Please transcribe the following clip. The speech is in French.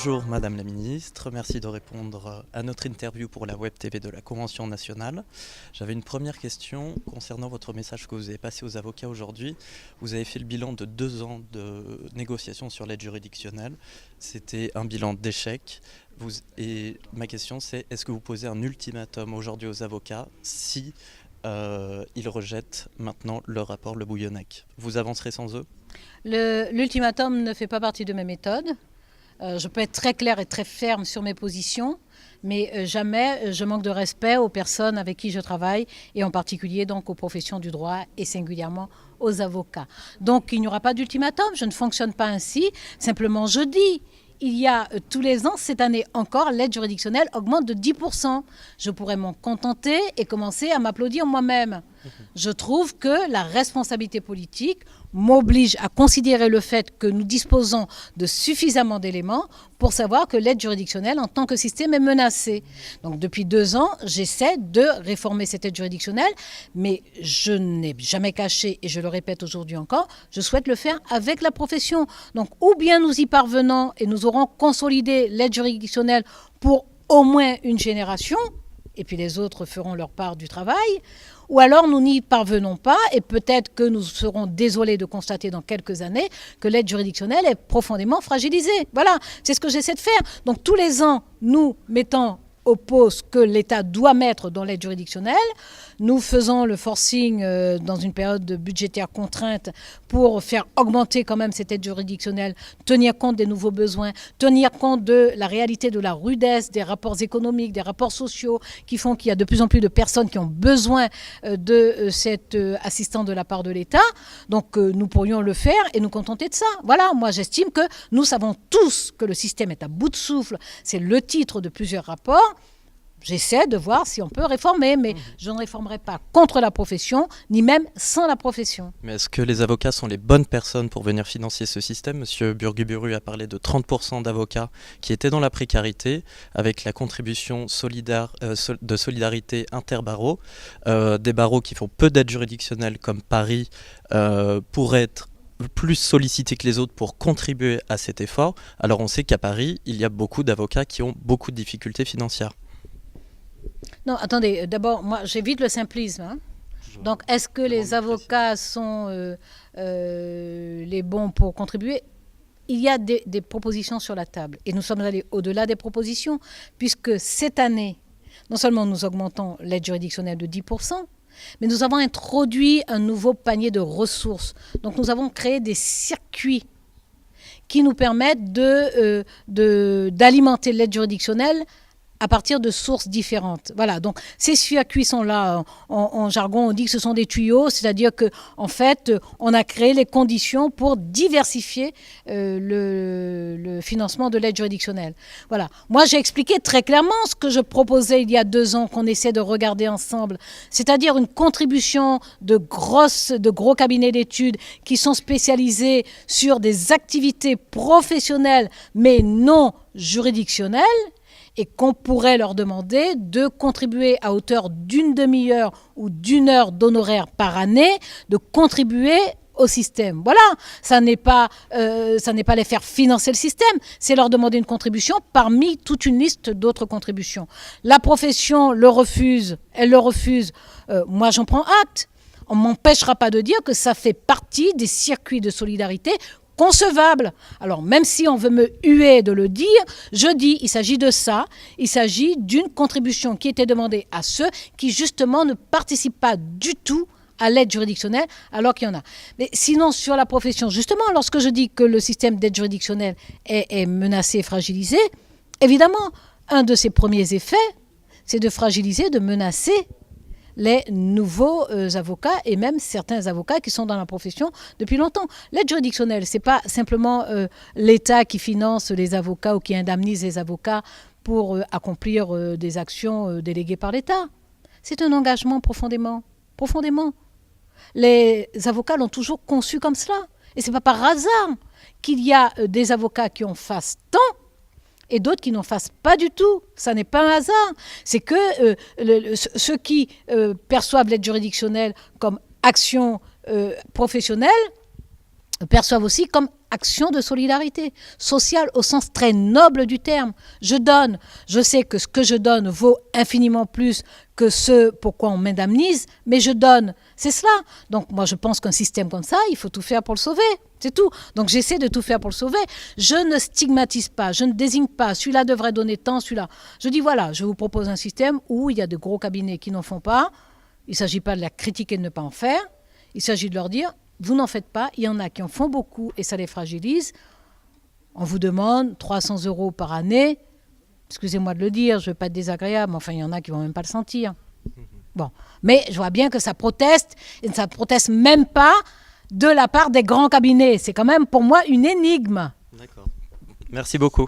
Bonjour Madame la Ministre, merci de répondre à notre interview pour la Web TV de la Convention nationale. J'avais une première question concernant votre message que vous avez passé aux avocats aujourd'hui. Vous avez fait le bilan de 2 ans de négociations sur l'aide juridictionnelle. C'était un bilan d'échec. Et ma question c'est, est-ce que vous posez un ultimatum aujourd'hui aux avocats si ils rejettent maintenant le rapport Le Bouillonnec? Vous avancerez sans eux? L'ultimatum ne fait pas partie de mes méthodes. Je peux être très claire et très ferme sur mes positions, mais jamais je manque de respect aux personnes avec qui je travaille et en particulier donc aux professions du droit et singulièrement aux avocats. Donc il n'y aura pas d'ultimatum, je ne fonctionne pas ainsi, simplement je dis. Il y a tous les ans, cette année encore, l'aide juridictionnelle augmente de 10%. Je pourrais m'en contenter et commencer à m'applaudir moi-même. Je trouve que la responsabilité politique m'oblige à considérer le fait que nous disposons de suffisamment d'éléments pour savoir que l'aide juridictionnelle en tant que système est menacée. Donc depuis 2 ans, j'essaie de réformer cette aide juridictionnelle, mais je n'ai jamais caché, et je le répète aujourd'hui encore, je souhaite le faire avec la profession. Donc ou bien nous y parvenons et nous aurons consolidé l'aide juridictionnelle pour au moins une génération, et puis les autres feront leur part du travail, ou alors nous n'y parvenons pas et peut-être que nous serons désolés de constater dans quelques années que l'aide juridictionnelle est profondément fragilisée. Voilà, c'est ce que j'essaie de faire. Donc tous les ans, nous mettons au pot ce que l'État doit mettre dans l'aide juridictionnelle. Nous faisons le forcing dans une période de budgétaire contrainte pour faire augmenter quand même cette aide juridictionnelle, tenir compte des nouveaux besoins, tenir compte de la réalité de la rudesse, des rapports économiques, des rapports sociaux qui font qu'il y a de plus en plus de personnes qui ont besoin de cet assistant de la part de l'État. Donc nous pourrions le faire et nous contenter de ça. Voilà, moi j'estime que nous savons tous que le système est à bout de souffle. C'est le titre de plusieurs rapports. J'essaie de voir si on peut réformer, mais je ne réformerai pas contre la profession, ni même sans la profession. Mais est-ce que les avocats sont les bonnes personnes pour venir financer ce système? Monsieur Burguburu a parlé de 30% d'avocats qui étaient dans la précarité, avec la contribution de solidarité interbarreaux. Des barreaux qui font peu d'aide juridictionnelle, comme Paris, pourraient être plus sollicités que les autres pour contribuer à cet effort. Alors on sait qu'à Paris, il y a beaucoup d'avocats qui ont beaucoup de difficultés financières. Non, attendez, d'abord, moi, j'évite le simplisme. Hein. Donc, est-ce que les avocats sont les bons pour contribuer? Il y a des propositions sur la table. Et nous sommes allés au-delà des propositions, puisque cette année, non seulement nous augmentons l'aide juridictionnelle de 10%, mais nous avons introduit un nouveau panier de ressources. Donc, nous avons créé des circuits qui nous permettent d'alimenter l'aide juridictionnelle à partir de sources différentes. Voilà, donc ces circuits sont là, en jargon on dit que ce sont des tuyaux, c'est-à-dire qu'en fait, on a créé les conditions pour diversifier le financement de l'aide juridictionnelle. Voilà, moi j'ai expliqué très clairement ce que je proposais il y a 2 ans, qu'on essaie de regarder ensemble, c'est-à-dire une contribution de gros cabinets d'études qui sont spécialisés sur des activités professionnelles, mais non juridictionnelles, et qu'on pourrait leur demander de contribuer à hauteur d'une demi-heure ou d'1 heure d'honoraires par année, de contribuer au système. Voilà, ça n'est pas les faire financer le système, c'est leur demander une contribution parmi toute une liste d'autres contributions. La profession le refuse, elle le refuse, moi j'en prends acte. On ne m'empêchera pas de dire que ça fait partie des circuits de solidarité concevable. Alors, même si on veut me huer de le dire, je dis, il s'agit de ça. Il s'agit d'une contribution qui était demandée à ceux qui, justement, ne participent pas du tout à l'aide juridictionnelle, alors qu'il y en a. Mais sinon, sur la profession, justement, lorsque je dis que le système d'aide juridictionnelle est menacé et fragilisé, évidemment, un de ses premiers effets, c'est de fragiliser, de menacer les nouveaux avocats et même certains avocats qui sont dans la profession depuis longtemps. L'aide juridictionnelle, ce n'est pas simplement l'État qui finance les avocats ou qui indemnise les avocats pour accomplir des actions déléguées par l'État. C'est un engagement profondément. Les avocats l'ont toujours conçu comme cela. Et ce n'est pas par hasard qu'il y a des avocats qui en fassent tant et d'autres qui n'en fassent pas du tout. Ça n'est pas un hasard. C'est que ceux qui perçoivent l'aide juridictionnelle comme action professionnelle perçoivent aussi comme action de solidarité sociale au sens très noble du terme. Je donne, je sais que ce que je donne vaut infiniment plus que ce pourquoi on m'indemnise, mais je donne, c'est cela. Donc moi je pense qu'un système comme ça, il faut tout faire pour le sauver, c'est tout. Donc j'essaie de tout faire pour le sauver. Je ne stigmatise pas, je ne désigne pas, celui-là devrait donner tant, celui-là. Je dis voilà, je vous propose un système où il y a de gros cabinets qui n'en font pas. Il ne s'agit pas de la critiquer de ne pas en faire, il s'agit de leur dire vous n'en faites pas, il y en a qui en font beaucoup et ça les fragilise. On vous demande 300 € par année. Excusez-moi de le dire, je ne veux pas être désagréable, mais enfin, il y en a qui ne vont même pas le sentir. Bon. Mais je vois bien que ça proteste, et ça ne proteste même pas de la part des grands cabinets. C'est quand même pour moi une énigme. D'accord. Merci beaucoup.